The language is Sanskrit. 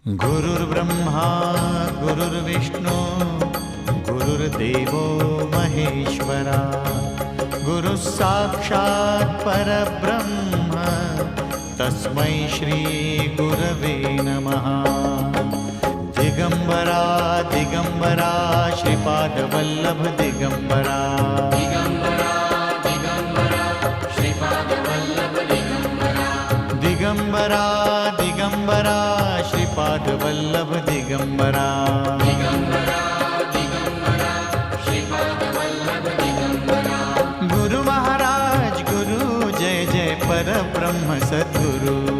गुरुर्ब्रह्मा गुरुर्विष्णु गुरुर्देवो महेश्वरा गुरुः साक्षात् परब्रह्म तस्मै श्री गुरवे नमः। दिगंबरा दिगंबरा श्रीपादवल्लभ दिगंबरा दिगंबरा दिगंबरा श्रीपादवल्लभ दिगंबरा दिगंबरा दिगंबरा श्रीपादवल्लभ दिगंबरा दिगंबरा दिगंबरा श्रीपादवल्लभ दिगंबरा। गुरु महाराज गुरु जय जय परब्रह्म सद्गुरु।